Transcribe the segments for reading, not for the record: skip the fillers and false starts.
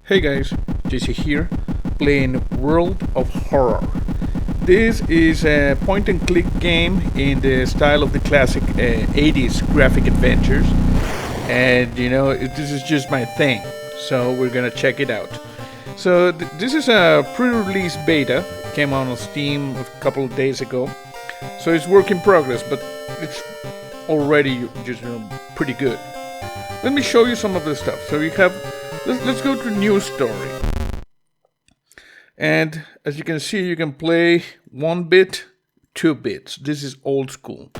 Hey guys, JC here, playing World of Horror. This is a point and click game in the style of the classic 80s graphic adventures. And you know, this is just my thing, so we're gonna check it out. So this is a pre-release beta, came out on Steam a couple of days ago. So it's work in progress, but it's already just pretty good. Let me show you some of the stuff. So you have, let's go to new story. And as you can see, you can play 1 bit, 2 bits. This is old school.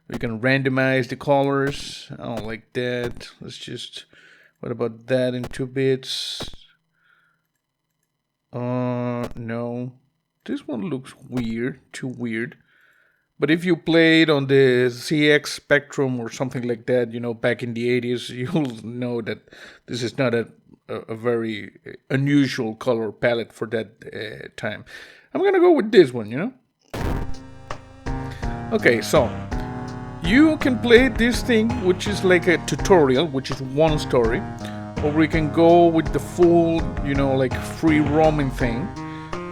We can randomize the colors. I don't like that. Let's just, what about that in 2 bits? No. This one looks weird, too weird. But if you played on the ZX Spectrum or something like that, you know, back in the 80s, you'll know that this is not a very unusual color palette for that time. I'm gonna go with this one, you know? Okay, so you can play this thing, which is like a tutorial, which is 1 story, or we can go with the full, you know, like free roaming thing.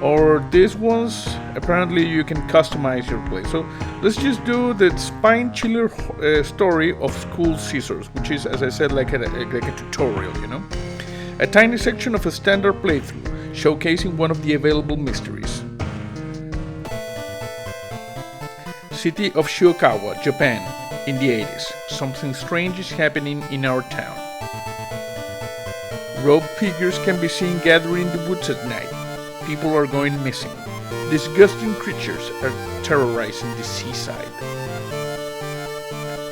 Or this one's, apparently you can customize your play. So let's just do the spine chiller story of School Scissors, which is, as I said, like a tutorial, you know? A tiny section of a standard playthrough, showcasing one of the available mysteries. City of Shiokawa, Japan, in the 80s. Something strange is happening in our town. Robed figures can be seen gathering in the woods at night. People are going missing. Disgusting creatures are terrorizing the seaside.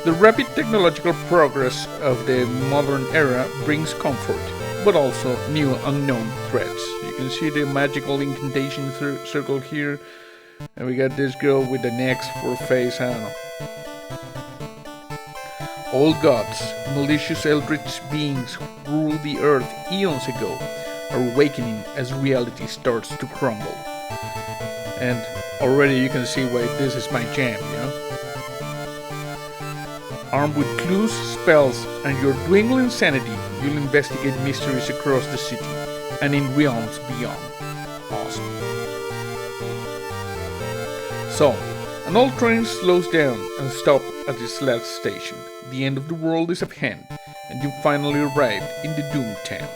The rapid technological progress of the modern era brings comfort, but also new unknown threats. You can see the magical incantation circle here. And we got this girl with an X for face, I don't know. Old gods, malicious eldritch beings who ruled the earth eons ago, are awakening as reality starts to crumble. And already you can see why this is my jam, you know? Armed with clues, spells, and your dwindling sanity, you'll investigate mysteries across the city and in realms beyond. Awesome. So, an old train slows down and stops at its last station. The end of the world is at hand, and you finally arrived in the Doom Town.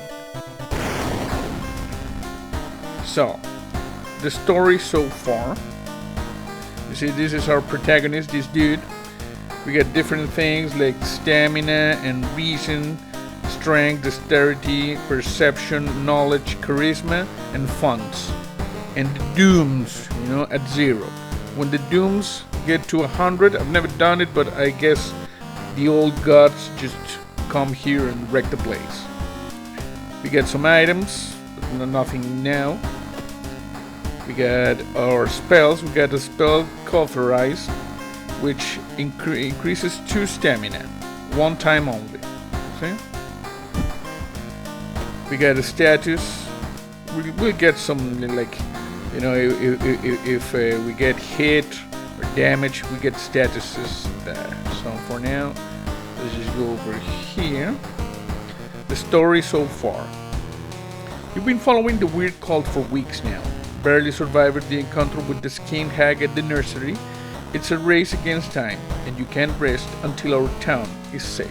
So, the story so far. You see, this is our protagonist, this dude. We got different things like stamina and reason, strength, dexterity, perception, knowledge, charisma, and funds. And the dooms, you know, at 0. When the dooms get to 100, I've never done it, but I guess the old gods just come here and wreck the place. We got some items, but nothing now. We got our spells. We got a spell called Rise, which increases 2 stamina, 1 time only. See? We got a status. We'll get some, like, you know, if we get hit or damage, we get statuses there. So for now, let's just go over here. The story so far. You've been following the weird cult for weeks now. Barely survived the encounter with the skin hag at the nursery. It's a race against time, and you can't rest until our town is safe.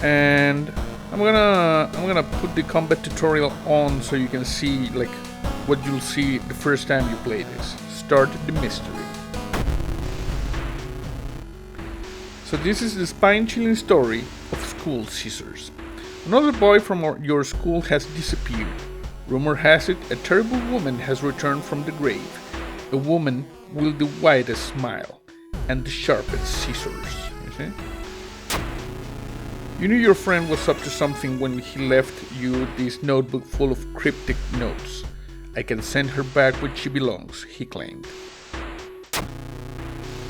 And I'm gonna put the combat tutorial on so you can see like what you'll see the first time you play this. Start the mystery. So this is the spine-chilling story of School Scissors. Another boy from your school has disappeared. Rumor has it, a terrible woman has returned from the grave. A woman with the widest smile and the sharpest scissors. You see? You knew your friend was up to something when he left you this notebook full of cryptic notes. I can send her back where she belongs, he claimed.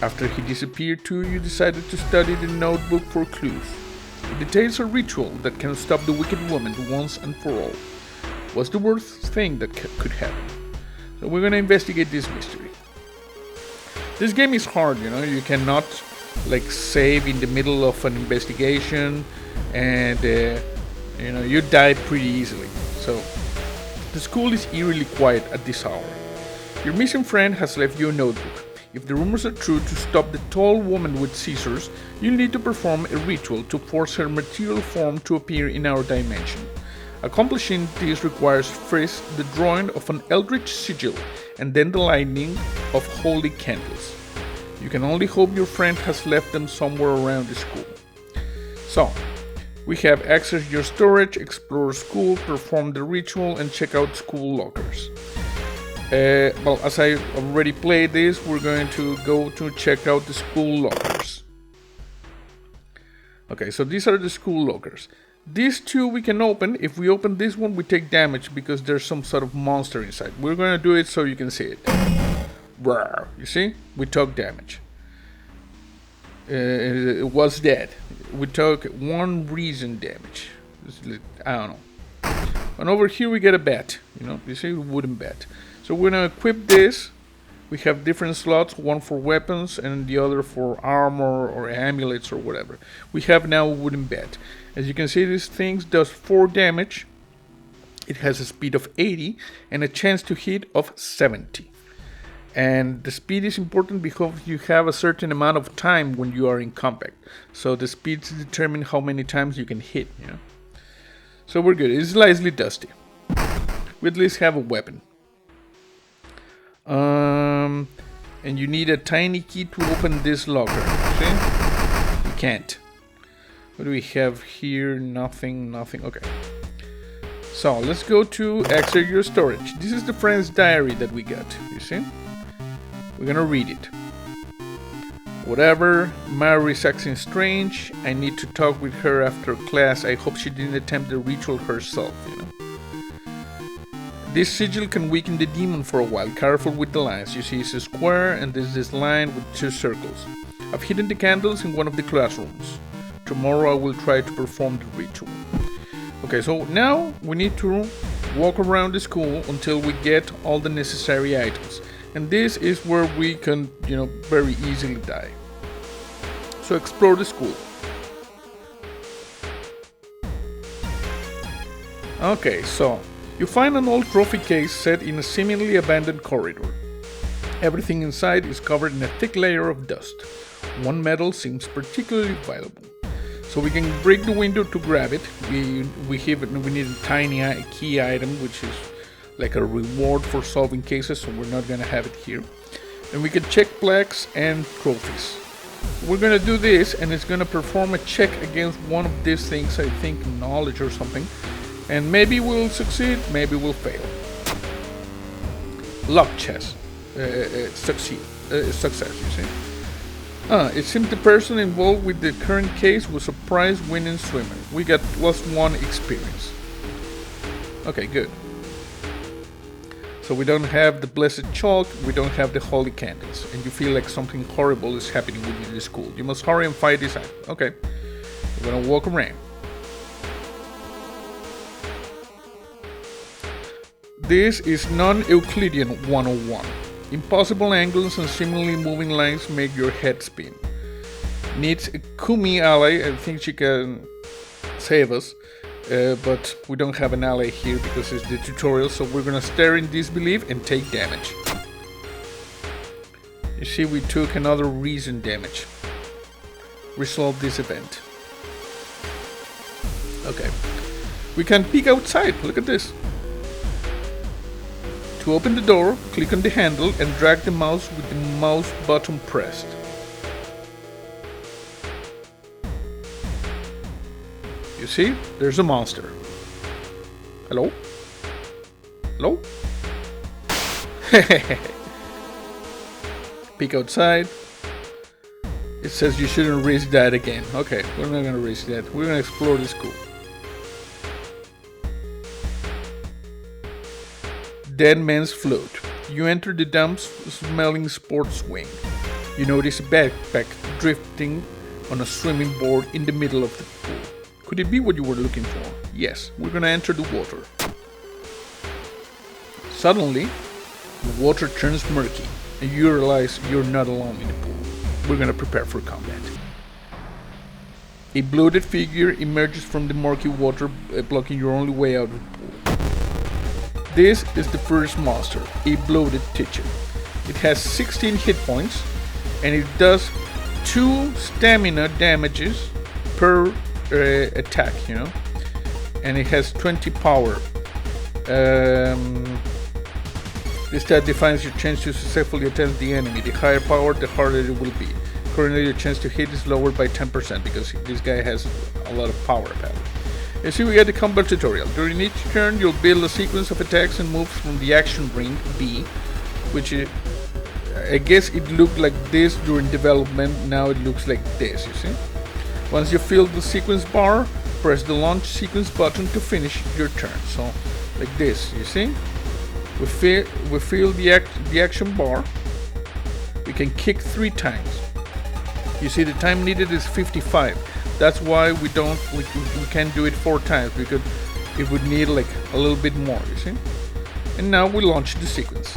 After he disappeared too, you decided to study the notebook for clues. It details a ritual that can stop the wicked woman once and for all. What's the worst thing that could happen? So we're gonna investigate this mystery. This game is hard, you know, you cannot like save in the middle of an investigation and you know, you die pretty easily. So, the school is eerily quiet at this hour. Your missing friend has left you a notebook. If the rumors are true, to stop the tall woman with scissors, you'll need to perform a ritual to force her material form to appear in our dimension. Accomplishing this requires first the drawing of an eldritch sigil and then the lighting of holy candles. You can only hope your friend has left them somewhere around the school. So, we have access your storage, explore school, perform the ritual, and check out school lockers. Well, as I already played this, we're going to go to check out the school lockers. Okay, so these are the school lockers. These two we can open. If we open this one, we take damage because there's some sort of monster inside. We're going to do it so you can see it. Rawr. You see? We took damage. It was dead. We took 1 reason damage. I don't know. And over here we get a bat. You know, you see, wooden bat. So we're gonna equip this. We have different slots, one for weapons and the other for armor or amulets or whatever. We have now a wooden bat. As you can see, this thing does 4 damage. It has a speed of 80 and a chance to hit of 70. And the speed is important because you have a certain amount of time when you are in combat. So the speeds determine how many times you can hit, you know. So we're good. It's slightly dusty. We at least have a weapon. And you need a tiny key to open this locker. See? You can't. What do we have here? Nothing. Okay. So let's go to access your storage. This is the friend's diary that we got. You see? We're gonna read it. Whatever, Mary is acting strange. I need to talk with her after class. I hope she didn't attempt the ritual herself, you know. This sigil can weaken the demon for a while. Careful with the lines. You see it's a square and there's this line with 2 circles. I've hidden the candles in one of the classrooms. Tomorrow I will try to perform the ritual. Okay, so now we need to walk around the school until we get all the necessary items. And this is where we can, you know, very easily die. So explore the school. Okay, so you find an old trophy case set in a seemingly abandoned corridor. Everything inside is covered in a thick layer of dust. One medal seems particularly valuable. So we can break the window to grab it. We need a tiny key item, which is like a reward for solving cases, so we're not gonna have it here. And we can check plaques and trophies. We're gonna do this, and it's gonna perform a check against one of these things, I think knowledge or something. And maybe we'll succeed, maybe we'll fail. Luck chess. Success, you see. It seems the person involved with the current case was a prize-winning swimmer. We got +1 experience. Okay, good. So we don't have the blessed chalk, we don't have the holy candles, and you feel like something horrible is happening within the school. You must hurry and fight this item. Okay, we're gonna walk around. This is non-Euclidean 101. Impossible angles and seemingly moving lines make your head spin. Needs a Kumi ally, I think she can save us. But we don't have an ally here because it's the tutorial, so we're gonna stare in disbelief and take damage. You see, we took another reason damage. Resolve this event. Okay. We can peek outside, look at this. To open the door, click on the handle and drag the mouse with the mouse button pressed. You see, there's a monster. Hello? Hello? Peek outside. It says you shouldn't risk that again. Okay, we're not gonna risk that. We're gonna explore the school. Dead man's float. You enter the damp-smelling sports wing. You notice a backpack drifting on a swimming board in the middle of the pool. Could it be what you were looking for? Yes, we're gonna enter the water. Suddenly, the water turns murky, and you realize you're not alone in the pool. We're gonna prepare for combat. A bloated figure emerges from the murky water, blocking your only way out of the pool. This is the first monster, a bloated teacher. It has 16 hit points and it does 2 stamina damages per attack, you know, and it has 20 power. This stat defines your chance to successfully attempt the enemy. The higher power, the harder it will be. Currently, your chance to hit is lowered by 10% because this guy has a lot of power apparently. You see, we got the combat tutorial. During each turn, you'll build a sequence of attacks and moves from the action ring B, which is, I guess it looked like this during development. Now it looks like this, you see. Once you fill the sequence bar, press the launch sequence button to finish your turn. So, like this, you see. We fill the action bar. We can kick 3 times. You see, the time needed is 55. That's why we can't do it 4 times, because it would need like a little bit more, you see. And now we launch the sequence.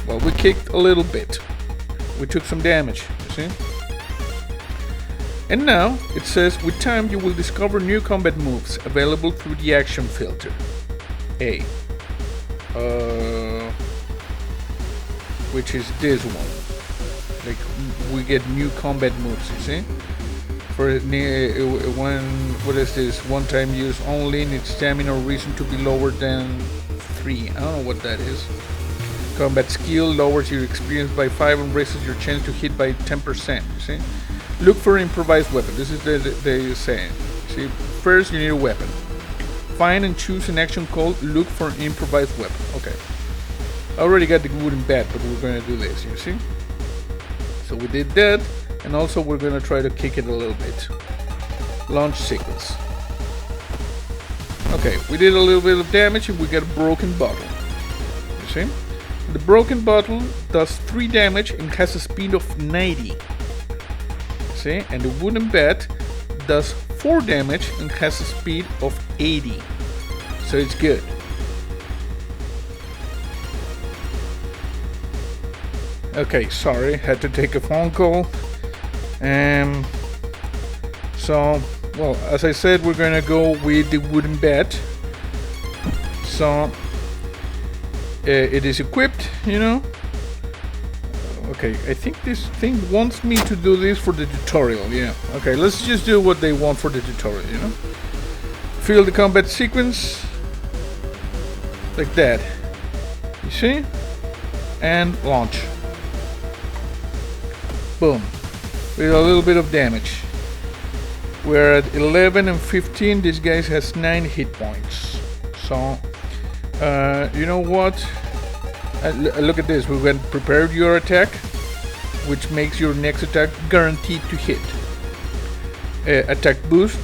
Well, we kicked a little bit. We took some damage, you see. And now it says, with time you will discover new combat moves available through the action filter. A. Which is this one. Like, we get new combat moves, you see? For what is this? One time use only, needs stamina or reason to be lower than 3. I don't know what that is. Combat skill lowers your experience by 5 and raises your chance to hit by 10%, you see? Look for an improvised weapon. This is the saying. See, first you need a weapon. Find and choose an action called look for an improvised weapon. Okay. I already got the wooden bat, but we're gonna do this, you see? So we did that, and also we're gonna try to kick it a little bit. Launch sequence. Okay, we did a little bit of damage and we got a broken bottle. You see? The broken bottle does 3 damage and has a speed of 90. See? And the wooden bat does 4 damage and has a speed of 80. So it's good. Okay, sorry, had to take a phone call. So, well, as I said, we're gonna go with the wooden bat. So, it is equipped, you know. Okay, I think this thing wants me to do this for the tutorial, yeah. Okay, let's just do what they want for the tutorial, you know. Fill the combat sequence. Like that. You see? And launch. Boom. With a little bit of damage. We're at 11 and 15. This guy has 9 hit points. So, you know what? Look at this. We're going to prepare your attack, which makes your next attack guaranteed to hit. Attack boost.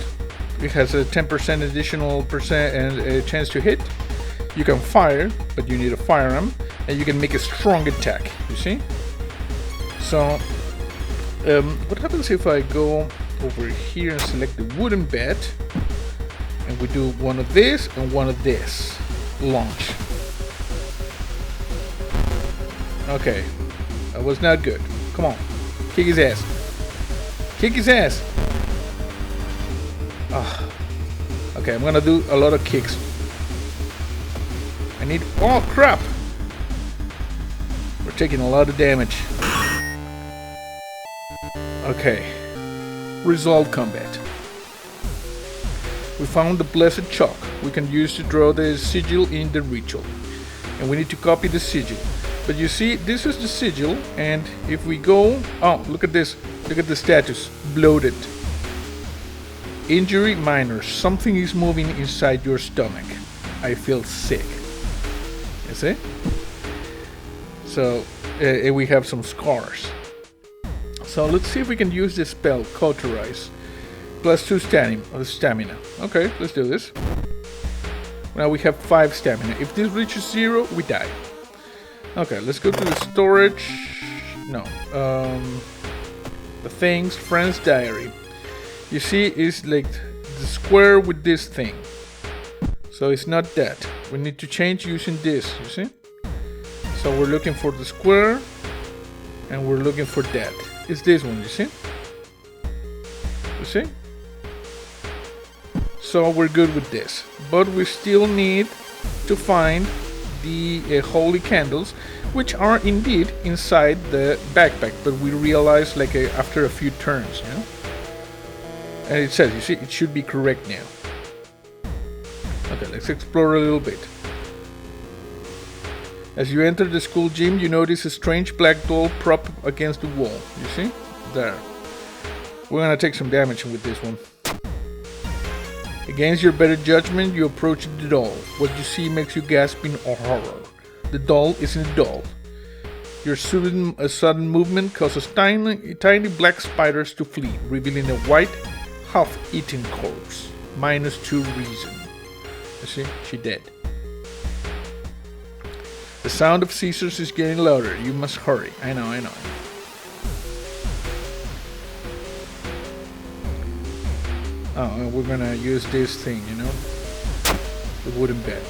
It has a 10% additional chance to hit. You can fire, but you need a firearm, and you can make a strong attack. You see? So, what happens if I go over here and select the wooden bat, and we do one of this and one of this? Launch. Okay, that was not good. Come on, kick his ass. Kick his ass. Okay, I'm gonna do a lot of kicks. I need. Oh crap! We're taking a lot of damage. Okay, resolve combat. We found the blessed chalk we can use to draw the sigil in the ritual, and we need to copy the sigil. But you see, this is the sigil, and if we go, oh, look at this, look at the status, bloated. Injury minor, something is moving inside your stomach. I feel sick. You see? So, we have some scars. So let's see if we can use this spell, Cauterize. +2 stamina. Okay, let's do this. Now we have 5 stamina. If this reaches 0, we die. Okay, let's go to the storage. No. The things, friend's diary. You see, it's like the square with this thing. So it's not that. We need to change using this, you see? So we're looking for the square, and we're looking for that. It's this one, you see? You see? So we're good with this. But we still need to find the holy candles, which are indeed inside the backpack. But we realize like after a few turns, you know? And it says, you see, it should be correct now. Okay, let's explore a little bit. As you enter the school gym, you notice a strange black doll propped against the wall. You see? There. We're gonna take some damage with this one. Against your better judgment, you approach the doll. What you see makes you gasp in horror. The doll isn't a doll. Your sudden movement causes tiny black spiders to flee, revealing a white, half-eaten corpse. -2 reason. You see? She dead. The sound of scissors is getting louder. You must hurry. I know. Oh, we're gonna use this thing, you know? The wooden bed.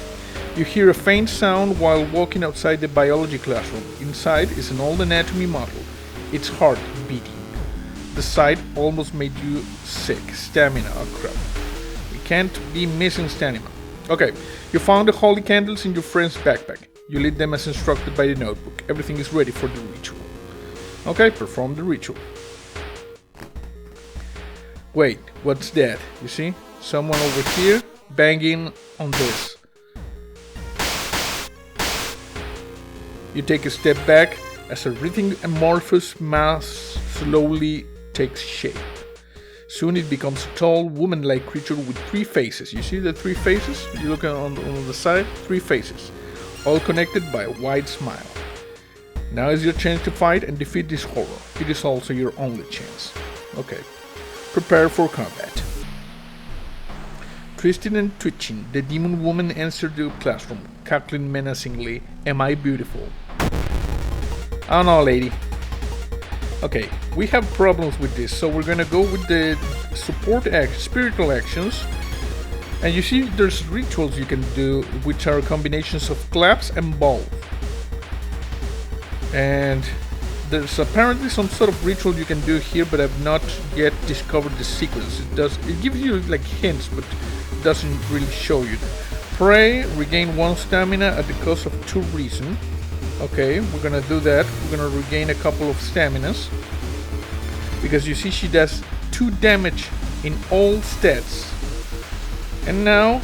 You hear a faint sound while walking outside the biology classroom. Inside is an old anatomy model. Its heart beating. The sight almost made you sick. Stamina. Oh crap. You can't be missing stamina. Okay, you found the holy candles in your friend's backpack. You lit them as instructed by the notebook. Everything is ready for the ritual. Okay, perform the ritual. Wait, what's that? You see? Someone over here banging on this. You take a step back as a writhing amorphous mass slowly takes shape. Soon it becomes a tall, woman-like creature with 3 faces. You see the 3 faces? You look on the side? 3 faces. All connected by a wide smile. Now is your chance to fight and defeat this horror. It is also your only chance. Okay. Prepare for combat. Twisting and twitching, the demon woman entered the classroom, cackling menacingly. Am I beautiful? Oh no, lady. Okay, we have problems with this, so we're gonna go with the spiritual actions. And you see there's rituals you can do, which are combinations of claps and balls. And there's apparently some sort of ritual you can do here, but I've not yet discovered the sequence. It gives you like hints, but it doesn't really show you. Pray, regain 1 stamina at the cost of 2 reason. Okay, we're gonna do that. We're gonna regain a couple of staminas. Because you see she does 2 damage in all stats. And now,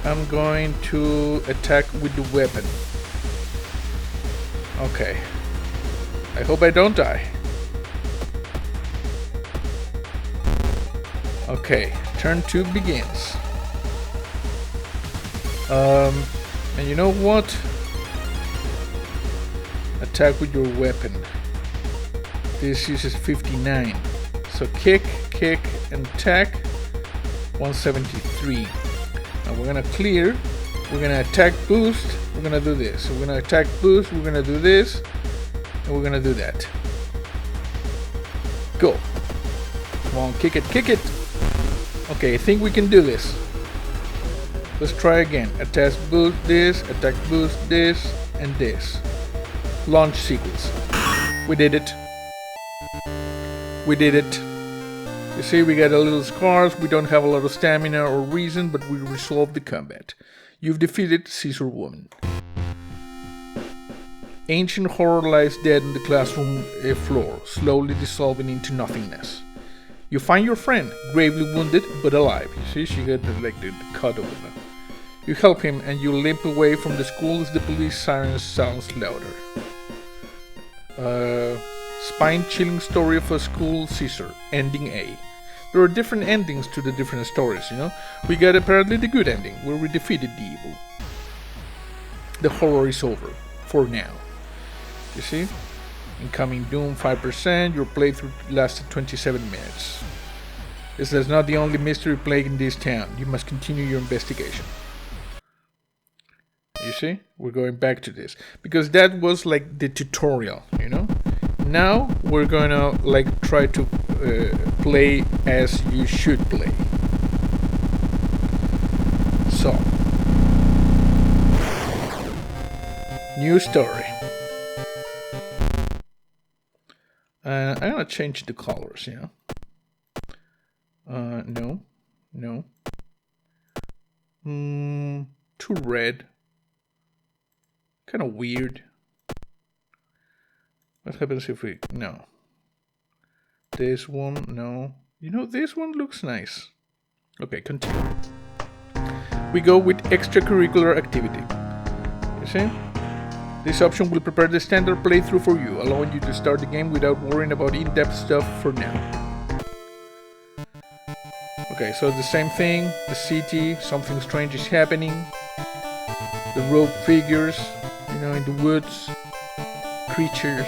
I'm going to attack with the weapon. Okay. I hope I don't die. Okay, turn 2 begins. And you know what? Attack with your weapon. This uses 59. So kick, and attack. 173. Now we're gonna clear. We're gonna attack boost. We're gonna do this. So we're gonna attack boost. We're gonna do this. And we're gonna do that. Go. Come on, kick it. Okay, I think we can do this. Let's try again. Attack boost this, attack boost this, and this. Launch sequence. We did it. You see, we got a little scars. We don't have a lot of stamina or reason, but we resolved the combat. You've defeated Scissor Woman. Ancient horror lies dead on the classroom floor, slowly dissolving into nothingness. You find your friend, gravely wounded but alive. You see, she got the cut over them. You help him and you limp away from the school as the police siren sounds louder. Spine-chilling story of a school scissor, ending A. There are different endings to the different stories, you know. We got apparently the good ending, where we defeated the evil. The horror is over, for now. You see? Incoming Doom 5%, your playthrough lasted 27 minutes. This is not the only mystery plaguing this town. You must continue your investigation. You see? We're going back to this. Because that was like the tutorial, you know? Now we're gonna try to play as you should play. So. New story. I'm gonna change the colors, yeah. No. No. Too red. Kind of weird. What happens if we... No. This one, no. You know, this one looks nice. Okay, continue. We go with extracurricular activity. You see? This option will prepare the standard playthrough for you, allowing you to start the game without worrying about in-depth stuff for now. Okay, so the same thing, the city, something strange is happening. The rogue figures, you know, in the woods. Creatures.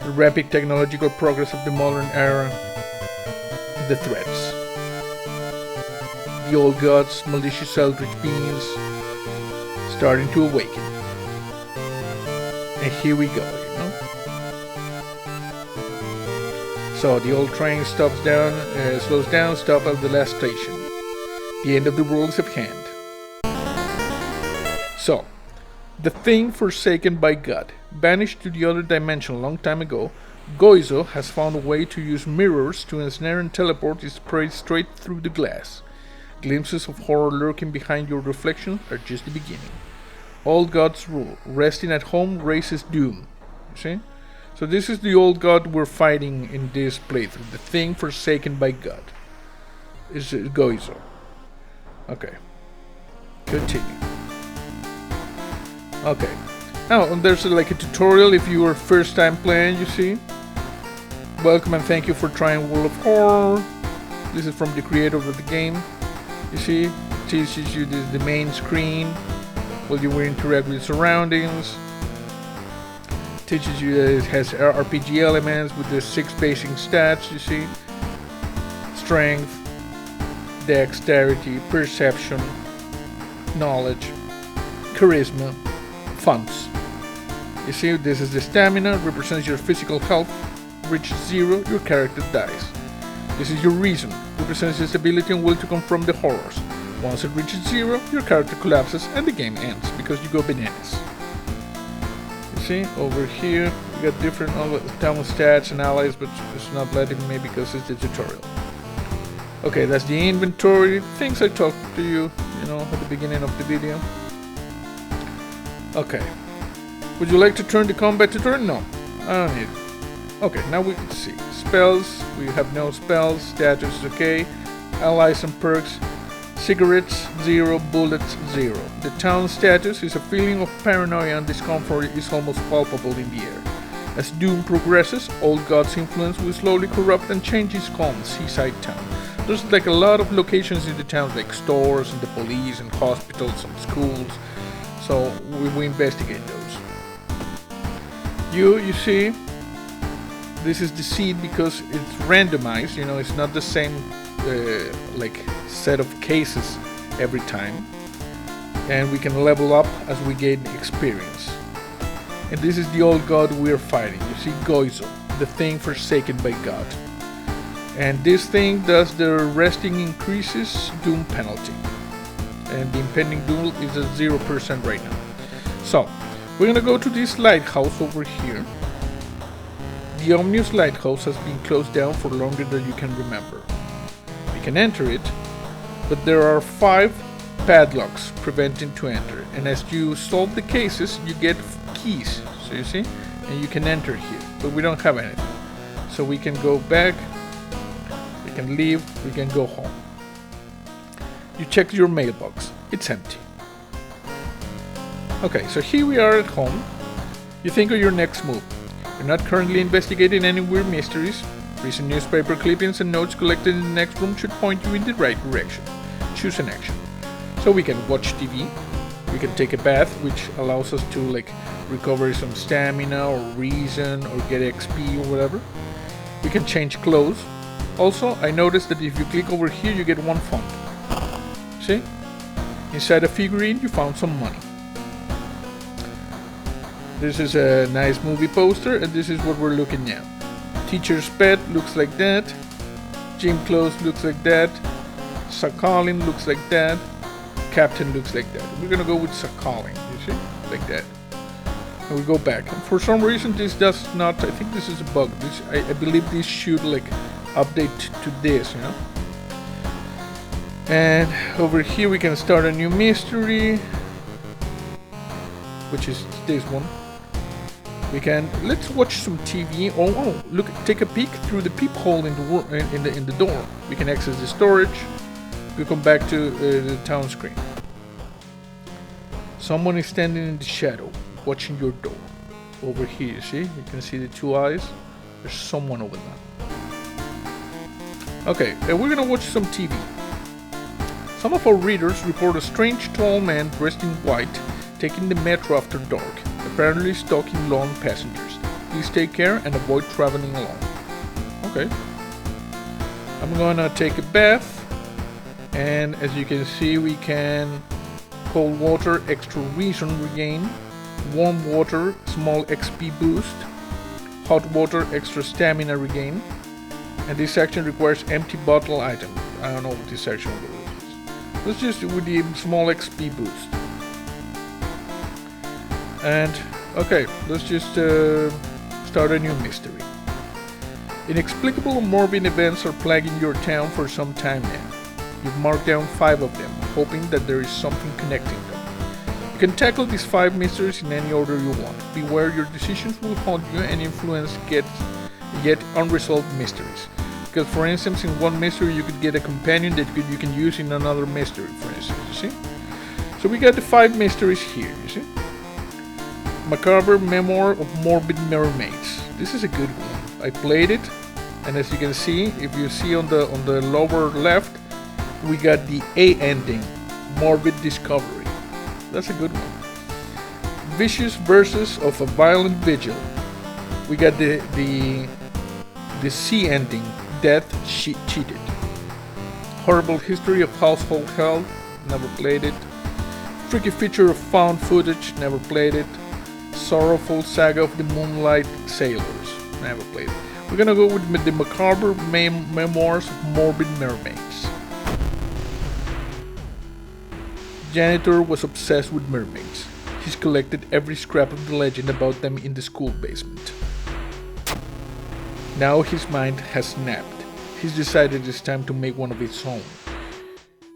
The rapid technological progress of the modern era. The threats. The old gods, malicious eldritch beings, starting to awaken. And here we go, you know. So the old train slows down, stop at the last station. The end of the world is at hand. So, the thing forsaken by God, banished to the other dimension a long time ago, Goizo has found a way to use mirrors to ensnare and teleport his prey straight through the glass. Glimpses of horror lurking behind your reflection are just the beginning. Old God's rule, resting at home raises doom. You see? So this is the old God we're fighting in this playthrough. The thing forsaken by God. Is Goizo. Okay. Continue. Okay. Now, there's like a tutorial if you are first time playing, you see. Welcome and thank you for trying World of Horror. This is from the creator of the game. You see, it teaches you the main screen. While you will interact with surroundings. Teaches you that it has RPG elements with the 6 basic stats, you see. Strength, dexterity, perception, knowledge, charisma, funds. You see, this is the stamina, represents your physical health. Reaches 0, your character dies. This is your reason, represents your ability and will to confront the horrors. Once it reaches 0, your character collapses and the game ends because you go bananas. You see, over here we got different town stats and allies, but it's not letting me because it's the tutorial. Okay, that's the inventory, things I talked to you, at the beginning of the video. Okay. Would you like to turn the combat to turn? No, I don't need it. Okay, now we can see. Spells, we have no spells, status is okay. Allies and perks. Cigarettes, 0, bullets, 0. The town status is a feeling of paranoia and discomfort is almost palpable in the air. As Doom progresses, Old God's influence will slowly corrupt and change his calm seaside town. There's like a lot of locations in the town, like stores and the police and hospitals and schools, so we investigate those. You see, this is the seed because it's randomized, it's not the same set of cases every time, and we can level up as we gain experience. And this is the old god we're fighting. You see, Goizo, the thing forsaken by God. And this thing does the resting increases doom penalty, and the impending doom is at 0% right now. So we're gonna go to this lighthouse over here. The ominous lighthouse has been closed down for longer than you can remember. You can enter it, but there are 5 padlocks preventing to enter, and as you solve the cases you get keys, so you see, and you can enter here, but we don't have anything, so we can go back, we can leave, we can go home. You check your mailbox, it's empty. Okay, so here we are at home. You think of your next move. You're not currently investigating any weird mysteries. Recent newspaper clippings and notes collected in the next room should point you in the right direction. Choose an action. So we can watch TV, we can take a bath, which allows us to recover some stamina or reason or get XP or whatever. We can change clothes. Also, I noticed that if you click over here you get 1 font. See? Inside a figurine you found some money. This is a nice movie poster, and this is what we're looking at. Teacher's pet looks like that. Gym clothes looks like that. Sakhalin looks like that. Captain looks like that. We're gonna go with Sakhalin, you see? Like that. And we go back. And for some reason this does not, I think this is a bug. I believe this should update to this, And over here we can start a new mystery, which is this one. Let's watch some TV. Oh, look! Take a peek through the peephole in the door. We can access the storage. We come back to the town screen. Someone is standing in the shadow, watching your door. Over here, you see? You can see the two eyes. There's someone over there. Okay, we're gonna watch some TV. Some of our readers report a strange tall man dressed in white taking the metro after dark, apparently stalking lone passengers. Please take care and avoid traveling alone. Okay. I'm gonna take a bath, and as you can see, we can cold water, extra reason regain, warm water, small XP boost, hot water, extra stamina regain, and this section requires empty bottle item. I don't know what this section is. Let's just do with the small XP boost. And okay, let's just start a new mystery. Inexplicable morbid events are plaguing your town for some time now. You've marked down 5 of them, hoping that there is something connecting them. You can tackle these 5 mysteries in any order you want. Beware, your decisions will haunt you and influence yet unresolved mysteries. Because for instance, in one mystery you could get a companion that you can use in another mystery, for instance, you see? So we got the 5 mysteries here, you see? Macabre Memoir of Morbid Mermaids. This is a good one. I played it, and as you can see, if you see on the lower left, we got the A ending, Morbid Discovery. That's a good one. Vicious Verses of a Violent Vigil. We got the C ending, Death Cheated. Horrible History of Household Hell. Never played it. Freaky Feature of Found Footage. Never played it. Sorrowful Saga of the Moonlight Sailors. Never played it. We're gonna go with the Macabre Memoirs of Morbid Mermaids. Janitor was obsessed with mermaids. He's collected every scrap of the legend about them in the school basement. Now his mind has snapped. He's decided it's time to make one of its own,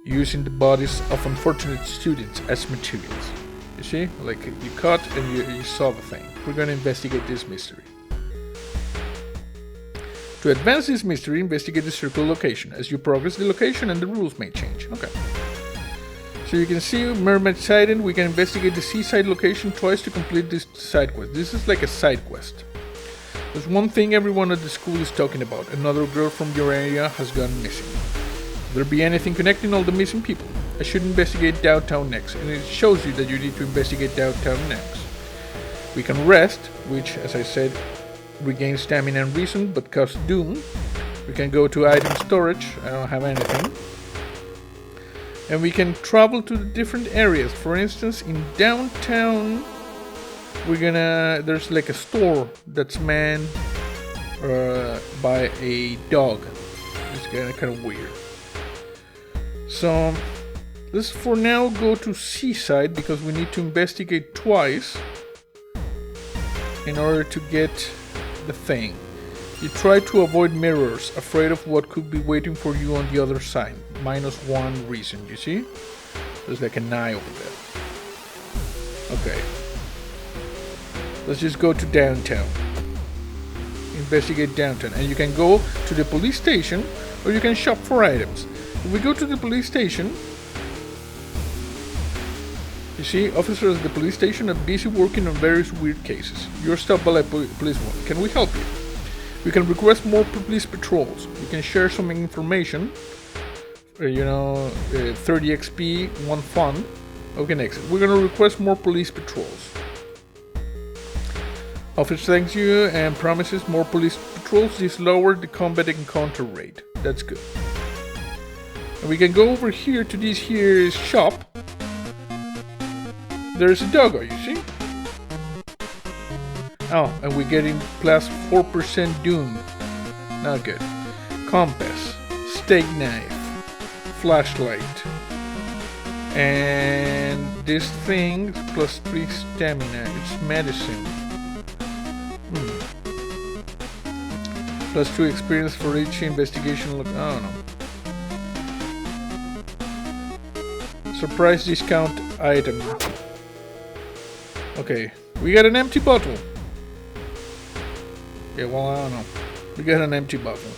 using the bodies of unfortunate students as materials. You see? Like you cut and you solve a thing. We're gonna investigate this mystery. To advance this mystery, investigate the circle location. As you progress the location and the rules may change. Okay. So you can see Mermaid Sighting. We can investigate the seaside location twice to complete this side quest. This is like a side quest. There's one thing everyone at the school is talking about. Another girl from your area has gone missing. Will there be anything connecting all the missing people? I should investigate downtown next. And it shows you that you need to investigate downtown next. We can rest, which, as I said, regains stamina and reason, but costs doom. We can go to item storage. I don't have anything. And we can travel to the different areas. For instance, in downtown, there's like a store that's manned by a dog. It's kind of weird. So let's for now go to seaside because we need to investigate twice in order to get the thing. You try to avoid mirrors, afraid of what could be waiting for you on the other side. -1 reason, you see? There's like an eye over there. Okay. Let's just go to downtown. Investigate downtown. And you can go to the police station or you can shop for items. If we go to the police station, you see, officers at the police station are busy working on various weird cases. You're stopped by a policeman. Can we help you? We can request more police patrols. We can share some information. 30 XP, 1 fun. Okay, next. We're gonna request more police patrols. Officer thanks you and promises more police patrols. This lowered the combat encounter rate. That's good. And we can go over here to this here shop. There's a doggo, you see? Oh, and we're getting plus 4% doom. Not good. Compass, steak knife, flashlight, and this thing plus 3 stamina. It's medicine. Plus 2 experience for each investigation. Look, I don't know. Surprise discount item. Okay, we got an empty bottle. Yeah, well, I don't know. We got an empty bottle.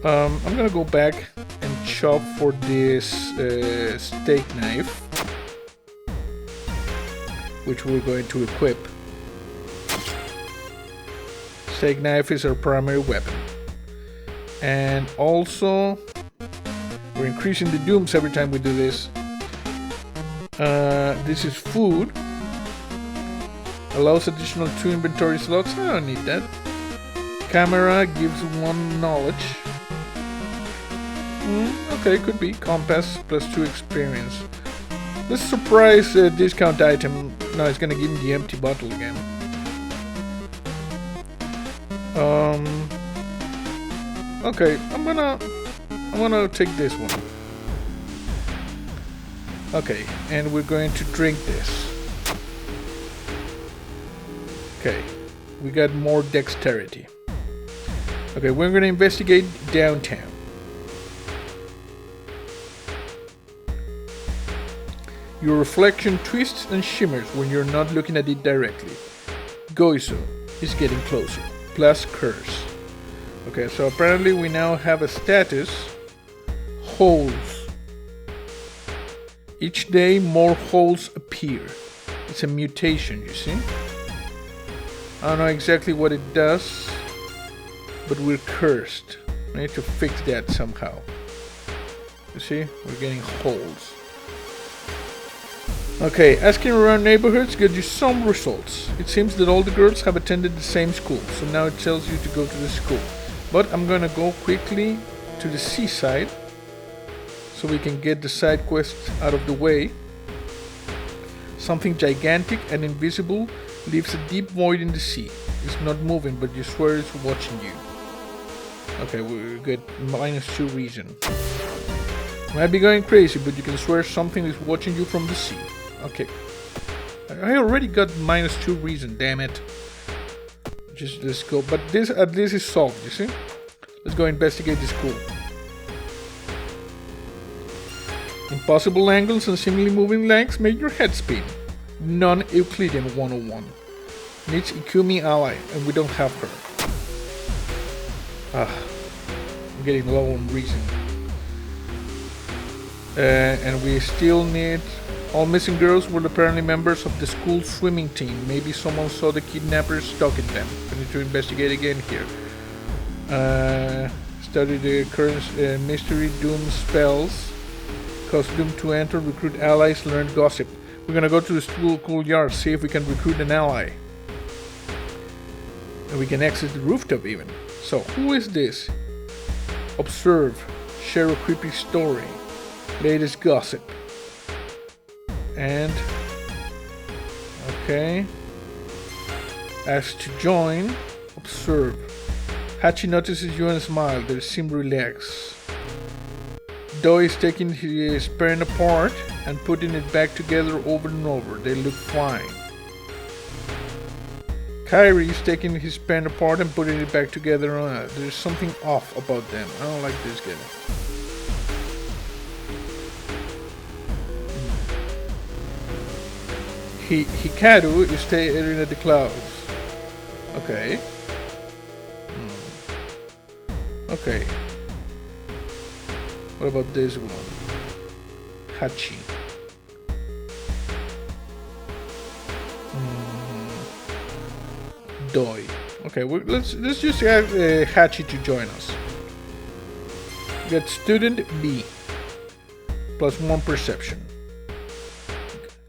I'm gonna go back and shop for this steak knife, which we're going to equip. Steak knife is our primary weapon. And also, we're increasing the dooms every time we do this. This is food. Allows additional 2 inventory slots. I don't need that. Camera gives 1 knowledge. Okay, could be. Compass plus 2 experience. This surprise discount item. No, it's gonna give me the empty bottle again. Okay, I'm gonna take this one. Okay, and we're going to drink this. Okay, we got more dexterity. Okay, we're gonna investigate downtown. Your reflection twists and shimmers when you're not looking at it directly. Goiso is getting closer. Plus curse. Okay, so apparently we now have a status. Holes. Each day more holes appear. It's a mutation, you see? I don't know exactly what it does, but we're cursed. We need to fix that somehow. You see? We're getting holes. Okay, asking around neighborhoods gives you some results. It seems that all the girls have attended the same school, so now it tells you to go to the school. But I'm gonna go quickly to the seaside, so we can get the side quest out of the way. Something gigantic and invisible leaves a deep void in the sea. It's not moving, but you swear it's watching you. Okay, we get -2 reason. Might be going crazy, but you can swear something is watching you from the sea. Okay. I already got -2 reason, damn it. Just let's go. But this at least is solved, you see? Let's go investigate the school. Impossible angles and seemingly moving lengths make your head spin. Non-Euclidean 101. Needs Ikumi ally, and we don't have her. I'm getting low on reason. And we still need... All missing girls were apparently members of the school swimming team. Maybe someone saw the kidnappers stalking them. We need to investigate again here. Study the current mystery doom spells. Cause doom to enter, recruit allies, learn gossip. We're gonna go to the school yard, see if we can recruit an ally. And we can access the rooftop even. So, who is this? Observe. Share a creepy story. Latest gossip. And... okay. Ask to join. Observe. Hachi notices you and smiles. They seem relaxed. Doi is taking his pen apart and putting it back together over and over. They look fine. Kairi is taking his pen apart and putting it back together. There's something off about them. I don't like this guy. Hikaru is staring at the clouds. Okay. Okay. What about this one? Hachi. Doi. Okay, let's just have Hachi to join us. We got student B. Plus 1 perception.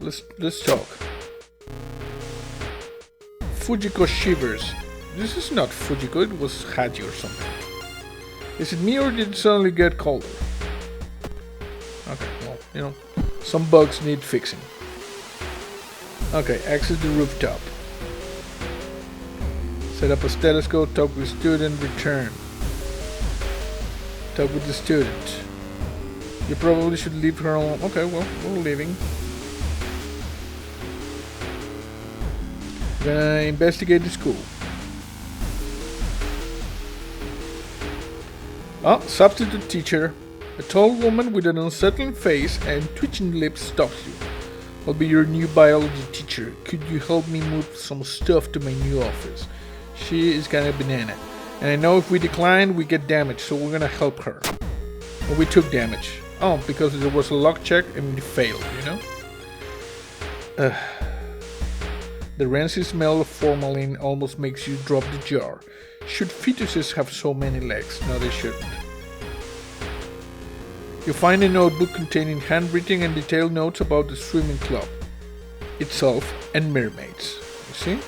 Let's talk. Fujiko shivers. This is not Fujiko, it was Hachi or something. Is it me or did it suddenly get colder? Okay, well, you know, some bugs need fixing. Okay, access the rooftop. Set up a telescope, talk with student, return. Talk with the student. You probably should leave her alone. Okay, well, we're leaving. Gonna investigate the school. Oh, substitute teacher. A tall woman with an unsettling face and twitching lips stops you. I'll be your new biology teacher. Could you help me move some stuff to my new office? She is kinda banana. And I know if we decline, we get damage, so we're gonna help her. Well, we took damage. Oh, because there was a luck check and we failed, you know? The rancid smell of formalin almost makes you drop the jar. Should fetuses have so many legs? No, they shouldn't. You find a notebook containing handwritten and detailed notes about the swimming club itself and mermaids. You see?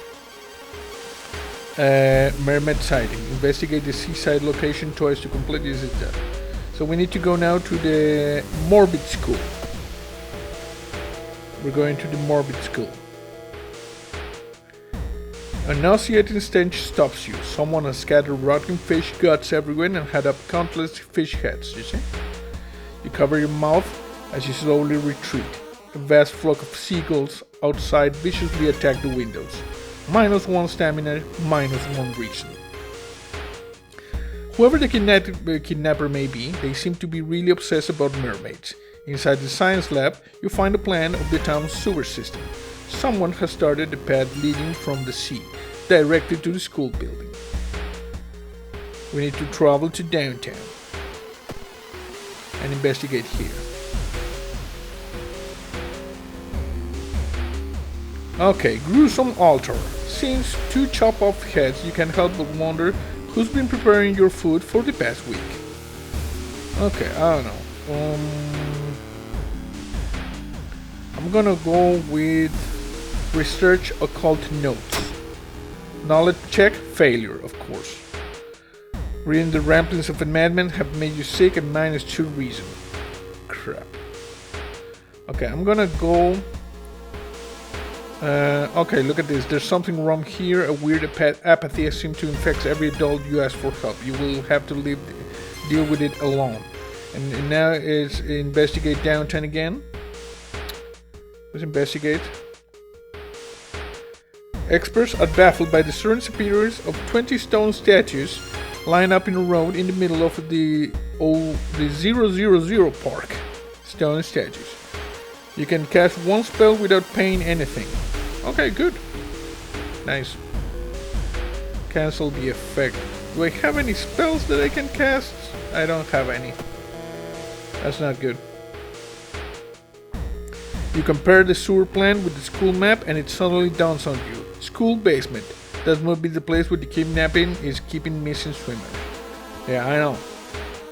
Mermaid sighting. Investigate the seaside location twice to complete this. So we need to go now to the morbid school. We're going to the morbid school. A nauseating stench stops you. Someone has scattered rotten fish guts everywhere and had up countless fish heads, you see? You cover your mouth as you slowly retreat. A vast flock of seagulls outside viciously attack the windows. -1 stamina, -1 reason. Whoever the kidnapper may be, they seem to be really obsessed about mermaids. Inside the science lab, you find a plan of the town's sewer system. Someone has started a path leading from the sea, directly to the school building. We need to travel to downtown and investigate here. Okay, gruesome altar. Since 2 chop off heads, you can't help but wonder who's been preparing your food for the past week. Okay, I don't know. I'm gonna go with research occult notes. Knowledge check, failure, of course. Reading the ramblings of a madman have made you sick and -2 reason. Crap. Okay, I'm gonna go. Okay, look at this. There's something wrong here. A weird apathy seems to infect every adult you ask for help. You will have to deal with it alone. And now is investigate downtown again. Let's investigate. Experts are baffled by the sudden appearance of 20 stone statues lined up in a row in the middle of the 000 park. Stone statues. You can cast 1 spell without paying anything. Okay, good. Nice. Cancel the effect. Do I have any spells that I can cast? I don't have any. That's not good. You compare the sewer plan with the school map and it suddenly dawns on you. School basement. That must be the place where the kidnapping is keeping missing swimmers. Yeah, I know.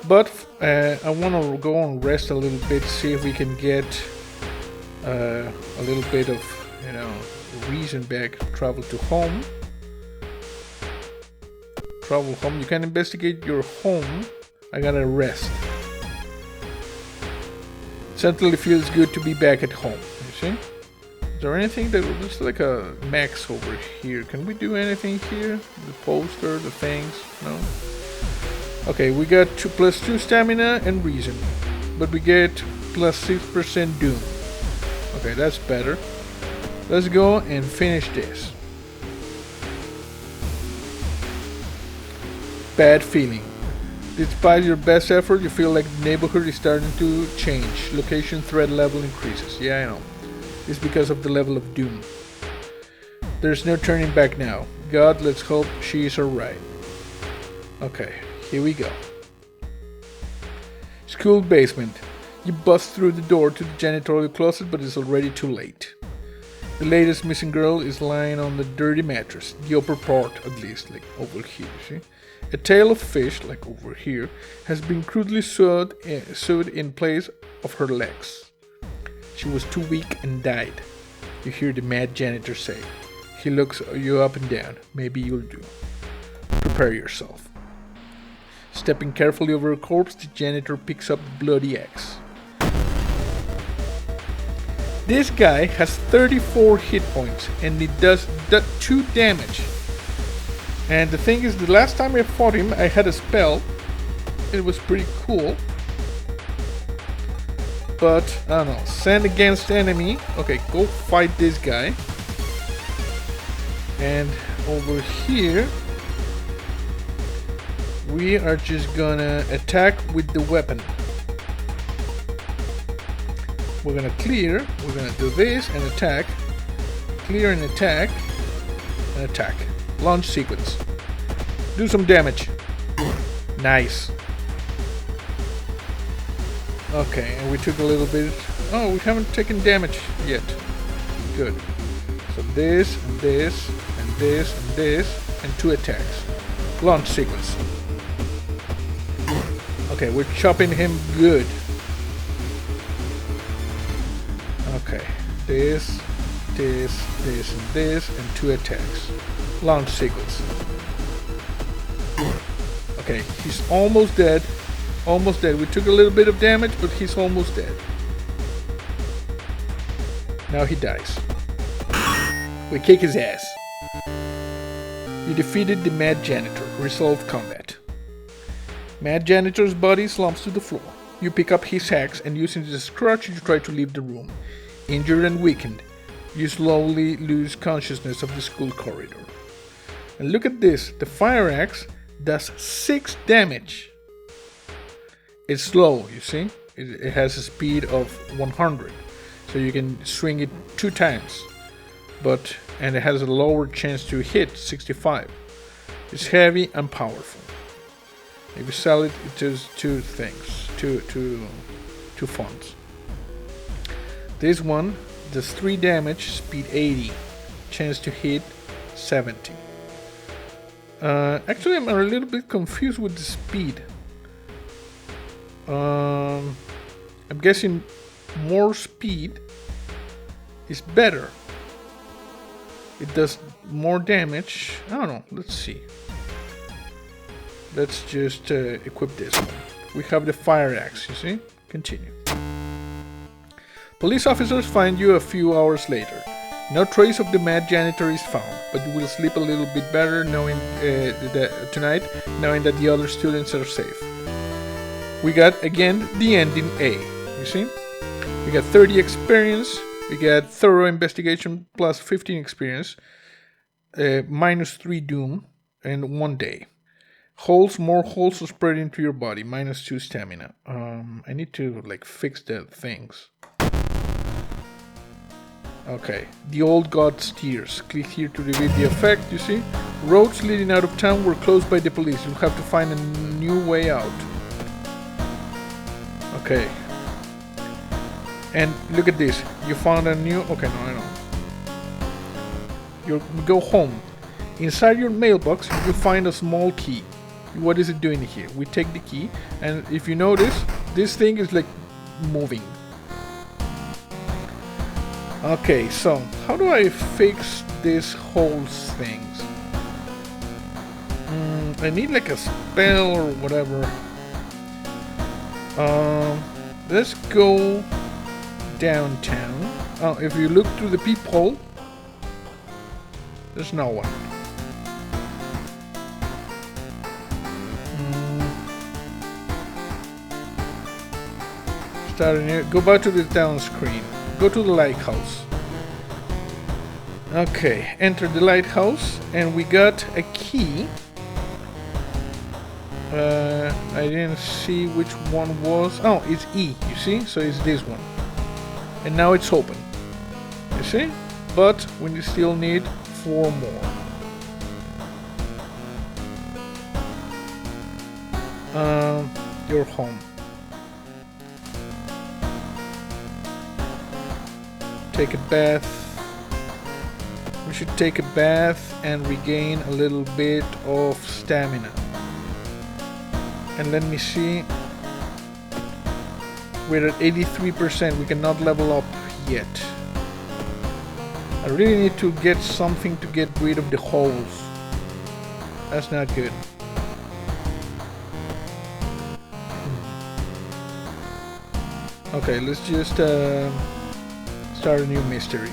But I want to go and rest a little bit, see if we can get a little bit of, you know, reason back. Travel to home. Travel home. You can investigate your home. I gotta rest. Certainly feels good to be back at home. You see? Is there anything that looks like a max over here? Can we do anything here? The poster, the things? No? Okay, we got +2 stamina and reason. But we get +6% doom. Okay, that's better. Let's go and finish this. Bad feeling. Despite your best effort, you feel like the neighborhood is starting to change. Location threat level increases. Yeah, I know. It's because of the level of doom. There's no turning back now. God, let's hope she is alright. Okay, here we go. School basement. You bust through the door to the janitorial closet, but it's already too late. The latest missing girl is lying on the dirty mattress, the upper part at least, like over here, see? A tail of fish, like over here, has been crudely sewed in place of her legs. She was too weak and died. You hear the mad janitor say. He looks you up and down. Maybe you'll do. Prepare yourself. Stepping carefully over a corpse, the janitor picks up the bloody axe. This guy has 34 hit points and it does 2 damage. And the thing is, the last time I fought him, I had a spell. It was pretty cool. But, I don't know. Send against enemy. Okay, go fight this guy. And over here, we are just gonna attack with the weapon. we're gonna clear, we're gonna do this and attack, clear and attack, and attack. Launch sequence. Do some damage. Nice. Okay, and we took a little bit. Oh, we haven't taken damage yet. Good. So this, and this, and this, and this, and 2 attacks. Launch sequence. Okay, we're chopping him good. Okay, this, and this, and 2 attacks. Launch sequence. Okay, he's almost dead. Almost dead. We took a little bit of damage, but he's almost dead. Now he dies. We kick his ass. You defeated the Mad Janitor. Resolve combat. Mad Janitor's body slumps to the floor. You pick up his axe and using it as a crutch, you try to leave the room. Injured and weakened, you slowly lose consciousness of the school corridor. And look at this. The fire axe does 6 damage. It's slow, you see? It has a speed of 100. So you can swing it 2 times. And it has a lower chance to hit, 65. It's heavy and powerful. If you sell it, it does 2 things, two fonts. This one does 3 damage, speed 80, chance to hit 70. Actually, I'm a little bit confused with the speed. I'm guessing more speed is better. It does more damage. I don't know. Let's see. Let's just equip this one. We have the fire axe, you see? Continue. Police officers find you a few hours later. No trace of the Mad Janitor is found, but you will sleep a little bit better knowing tonight, knowing that the other students are safe. We got, again, the ending A, you see? We got 30 experience, we got thorough investigation plus 15 experience, minus 3 doom, and 1 day. Holes, more holes are spread into your body, minus 2 stamina. I need to, fix the things. Okay, the old god steers. Click here to reveal the effect, you see? Roads leading out of town were closed by the police. You'll have to find a new way out. Okay. And look at this. You found a new... Okay, no, I know. You go home. Inside your mailbox, you find a small key. What is it doing here? We take the key, and if you notice, this thing is moving. Okay, so how do I fix these holes things? I need a spell or whatever. Let's go downtown. Oh, if you look through the peephole, there's no one. Start a new. Go back to the down screen. Go to the lighthouse. Okay, enter the lighthouse, and we got a key. I didn't see which one was. Oh, it's E, you see? So it's this one. And now it's open. You see? But we still need 4 more. You're home. Take a bath. We should take a bath and regain a little bit of stamina. And let me see. We're at 83%. We cannot level up yet. I really need to get something to get rid of the holes. That's not good. Okay, let's just start a new mystery.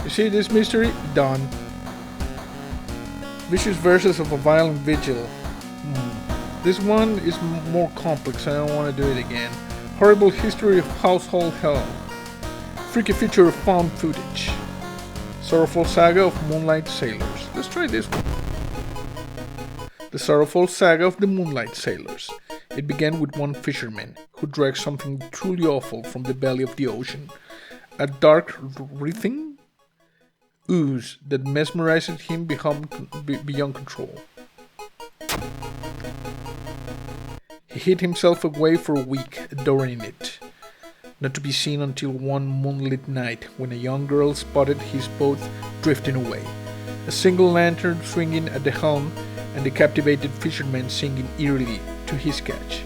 You see this mystery? Done. Vicious verses of a violent vigil. This one is more complex. I don't want to do it again. Horrible history of household hell. Freaky feature of found footage. Sorrowful saga of Moonlight Sailors. Let's try this one. The Sorrowful Saga of the Moonlight Sailors. It began with one fisherman who dragged something truly awful from the belly of the ocean. A dark, writhing ooze that mesmerized him beyond control. He hid himself away for a week, adoring it, not to be seen until one moonlit night when a young girl spotted his boat drifting away, a single lantern swinging at the helm and the captivated fisherman singing eerily to his catch.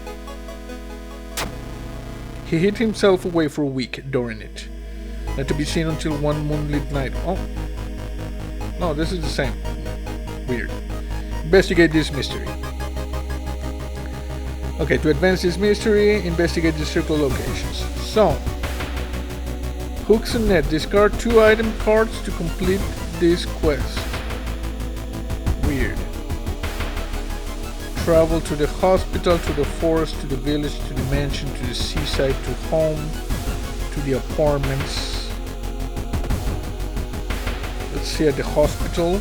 He hid himself away for a week, adoring it, not to be seen until one moonlit night. Oh, no, this is the same. Weird. Investigate this mystery. Okay, to advance this mystery, investigate the circle locations. So, hooks and net. Discard 2 item cards to complete this quest. Weird. Travel to the hospital, to the forest, to the village, to the mansion, to the seaside, to home, to the apartments. Let's see, at the hospital.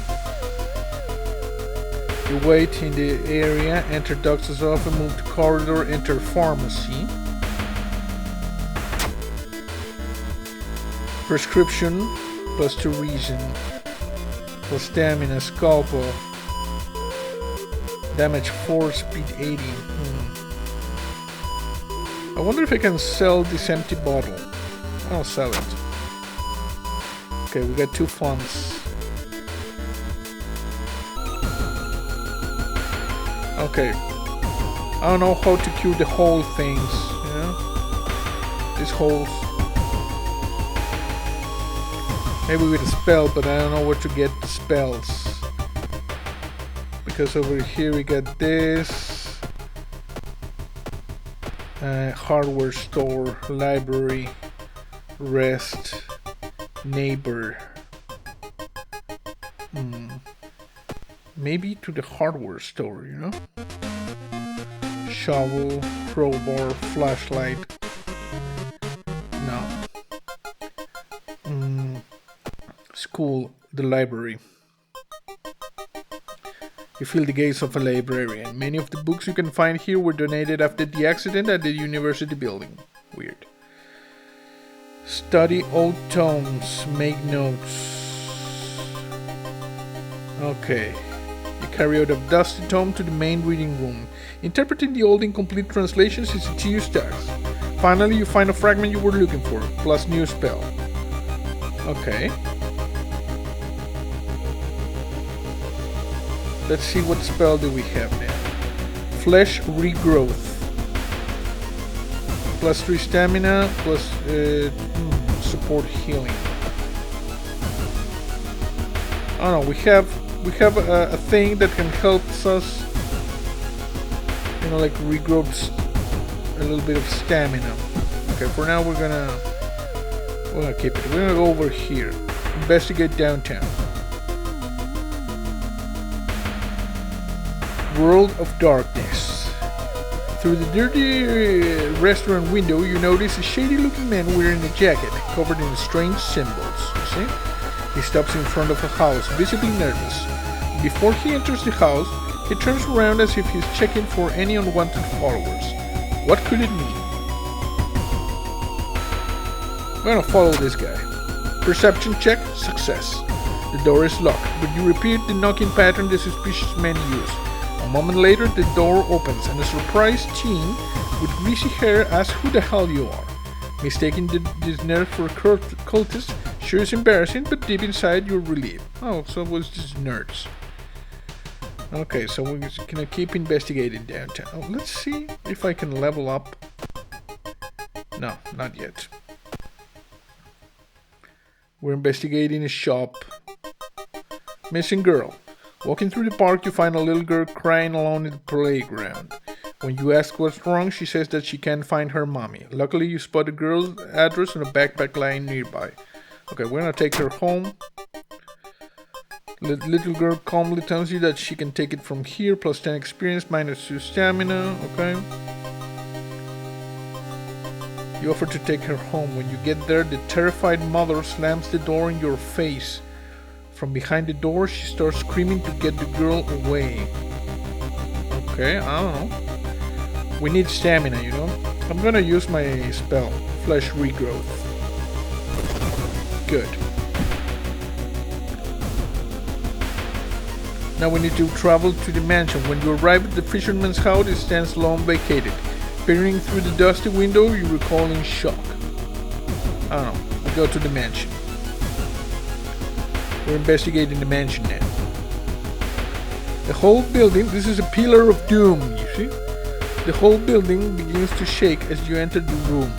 You wait in the area, enter doctor's office, move to corridor, enter pharmacy. Prescription, +2 reason, plus stamina, scalpel, damage 4, speed 80. I wonder if I can sell this empty bottle. I'll sell it. Okay, we got 2 funds. Okay, I don't know how to cure the hole things, you know? These holes. Maybe with a spell, but I don't know where to get the spells. Because over here we got this. Hardware store, library, rest, neighbor. Maybe to the hardware store, you know? Shovel, crowbar, flashlight. No. School, the library. You feel the gaze of a librarian. Many of the books you can find here were donated after the accident at the university building. Weird. Study old tomes, make notes. Okay. You carry out a dusty tome to the main reading room. Interpreting the old incomplete translations is a tedious task. Finally, you find a fragment you were looking for, plus new spell. Okay. Let's see what spell do we have now. Flesh regrowth. +3 stamina, plus support healing. Oh no, we have a thing that can help us, you know, like regrow a little bit of stamina. Okay, for now we're gonna keep it. We're gonna go over here. Investigate downtown. World of Darkness. Through the dirty restaurant window, you notice a shady-looking man wearing a jacket covered in strange symbols. You see? He stops in front of a house, visibly nervous. Before he enters the house, he turns around as if he's checking for any unwanted followers. What could it mean? I'm gonna follow this guy. Perception check, success. The door is locked, but you repeat the knocking pattern the suspicious man used. A moment later, the door opens and a surprised teen with greasy hair asks who the hell you are. Mistaking this nerd for a cultist sure is embarrassing, but deep inside you're relieved. Oh, so it was just nerds. Okay, so we're gonna keep investigating downtown. Oh, let's see if I can level up. No, not yet. We're investigating a shop. Missing girl. Walking through the park, you find a little girl crying alone in the playground. When you ask what's wrong, she says that she can't find her mommy. Luckily, you spot the girl's address on a backpack lying nearby. Okay, we're gonna take her home. The little girl calmly tells you that she can take it from here, plus 10 experience, -2 stamina, okay? You offer to take her home. When you get there, the terrified mother slams the door in your face. From behind the door, she starts screaming to get the girl away. Okay, I don't know. We need stamina, you know? I'm gonna use my spell, Flesh Regrowth. Good. Now we need to travel to the mansion. When you arrive at the fisherman's house, it stands long vacated. Peering through the dusty window, you recall in shock. I don't know. We go to the mansion. We're investigating the mansion now. The whole building, this is a pillar of doom, you see? The whole building begins to shake as you enter the room.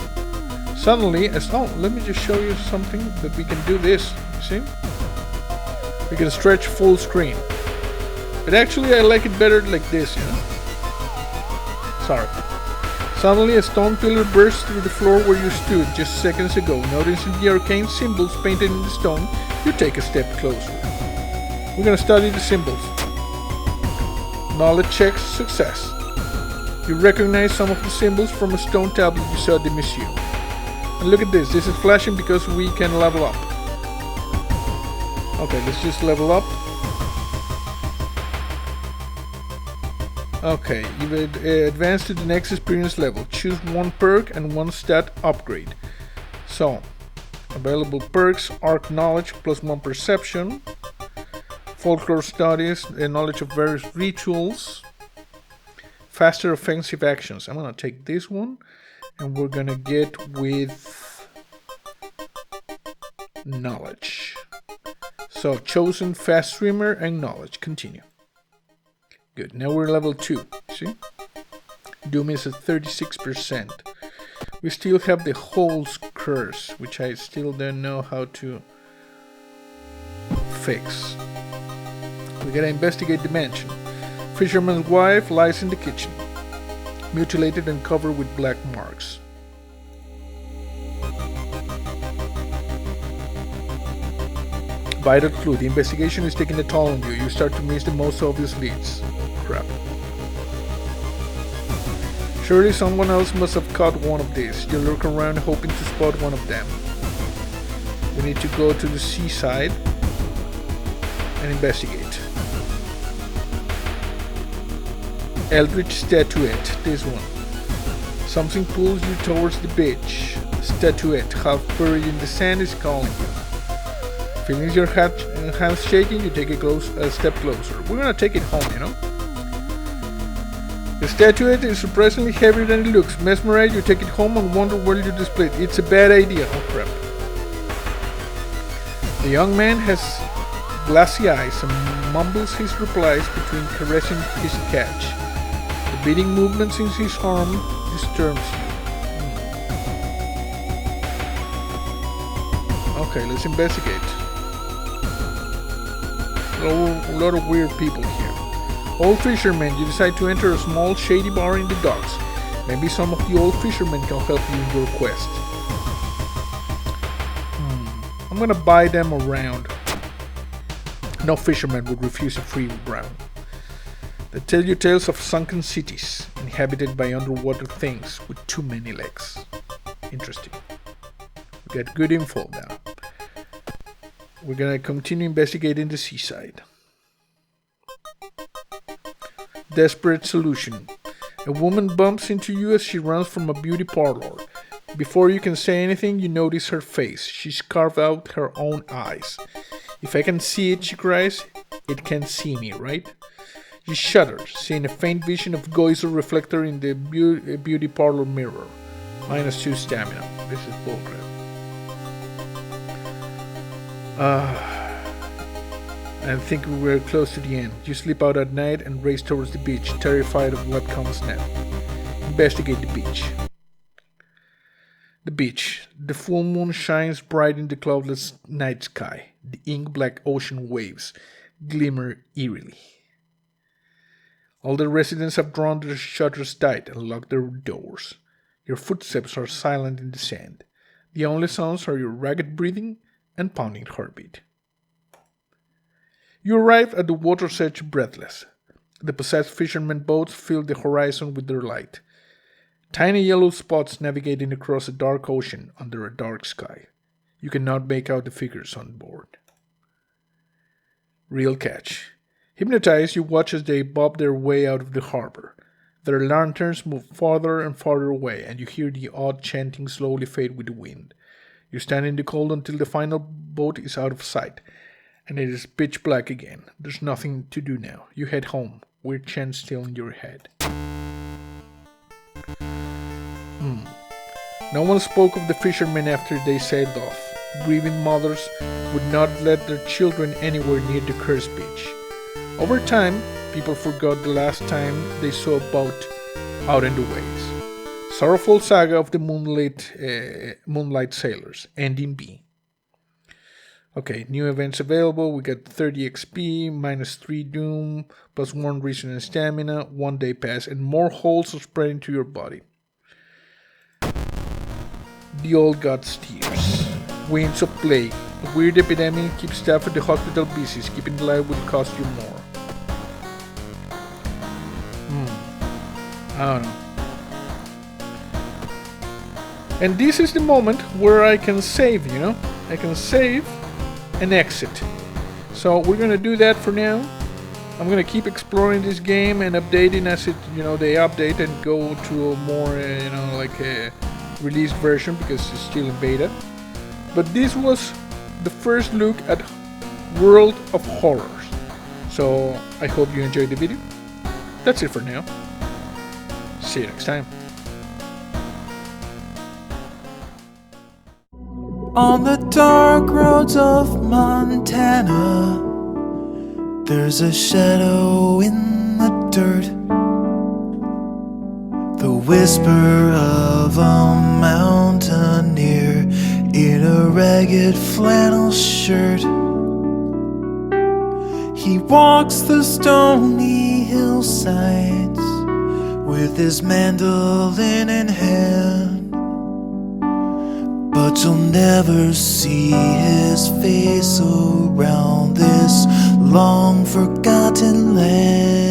Suddenly, let me just show you something that we can do this, you see? We can stretch full screen. But actually I like it better like this, you know? Sorry. Suddenly a stone pillar bursts through the floor where you stood just seconds ago. Noticing the arcane symbols painted in the stone, you take a step closer. We're gonna study the symbols. Knowledge check success. You recognize some of the symbols from a stone tablet you saw at the museum. And look at this. This is flashing because we can level up. Okay, let's just level up. Okay, you've advanced to the next experience level. Choose one perk and one stat upgrade. So, available perks: Arc Knowledge +1 Perception, Folklore Studies, knowledge of various rituals, faster offensive actions. I'm gonna take this one, and we're gonna get with knowledge. So, chosen fast swimmer and knowledge. Continue. Good. Now we're level 2. See? Doom is at 36%. We still have the Hole's Curse, which I still don't know how to fix. We gotta investigate the mansion. Fisherman's wife lies in the kitchen, mutilated and covered with black marks. Vital clue. The investigation is taking a toll on you. You start to miss the most obvious leads. Crap. Surely someone else must have caught one of these. You look around hoping to spot one of them. We need to go to the seaside and investigate. Eldritch Statuette. This one. Something pulls you towards the beach. The statuette, half buried in the sand, is calling you. Feeling your hands shaking, you take a step closer. We're gonna take it home, you know? The statuette is surprisingly heavier than it looks. Mesmerized, you take it home and wonder where you display it. It's a bad idea. Oh crap. The young man has glassy eyes and mumbles his replies between caressing his catch. The beating movements in his arm disturbs you. Okay, let's investigate. A lot of weird people here. Old fishermen, you decide to enter a small shady bar in the docks. Maybe some of the old fishermen can help you in your quest. I'm gonna buy them around. No fisherman would refuse a free round. They tell you tales of sunken cities, inhabited by underwater things with too many legs. Interesting. We got good info now. We're gonna continue investigating the seaside. Desperate solution. A woman bumps into you as she runs from a beauty parlor. Before you can say anything, you notice her face. She's carved out her own eyes. If I can see it, she cries, it can't see me, right? You shudder, seeing a faint vision of Geyser reflector in the beauty parlor mirror. -2 stamina. This is bullcrap. I think we're close to the end. You slip out at night and race towards the beach, terrified of what comes next. Investigate the beach. The beach. The full moon shines bright in the cloudless night sky. The ink-black ocean waves glimmer eerily. All the residents have drawn their shutters tight and locked their doors. Your footsteps are silent in the sand. The only sounds are your ragged breathing and pounding heartbeat. You arrive at the water's edge breathless. The possessed fishermen boats fill the horizon with their light. Tiny yellow spots navigating across a dark ocean under a dark sky. You cannot make out the figures on board. Real catch. Hypnotized, you watch as they bob their way out of the harbor. Their lanterns move farther and farther away, and you hear the odd chanting slowly fade with the wind. You stand in the cold until the final boat is out of sight, and it is pitch black again. There's nothing to do now. You head home, weird chant still in your head. No one spoke of the fishermen after they sailed off. Grieving mothers would not let their children anywhere near the cursed beach. Over time, people forgot the last time they saw a boat out in the waves. Sorrowful Saga of the Moonlight Sailors, ending B. Okay, new events available. We got 30 XP, minus 3 Doom, plus 1 Reason and Stamina, 1 Day Pass, and more holes are spread into your body. The Old God's Tears. Winds of Plague. A weird epidemic keeps staff at the hospital busy. Keeping the life will cost you more. I don't know. And this is the moment where I can save, you know? I can save and exit. So we're gonna do that for now. I'm gonna keep exploring this game and updating as it, they update and go to a more, like a released version because it's still in beta. But this was the first look at World of Horrors. So I hope you enjoyed the video. That's it for now. See you next time. On the dark roads of Montana, there's a shadow in the dirt. The whisper of a mountaineer in a ragged flannel shirt. He walks the stony hillsides with his mandolin in hand, but you'll never see his face around this long forgotten land.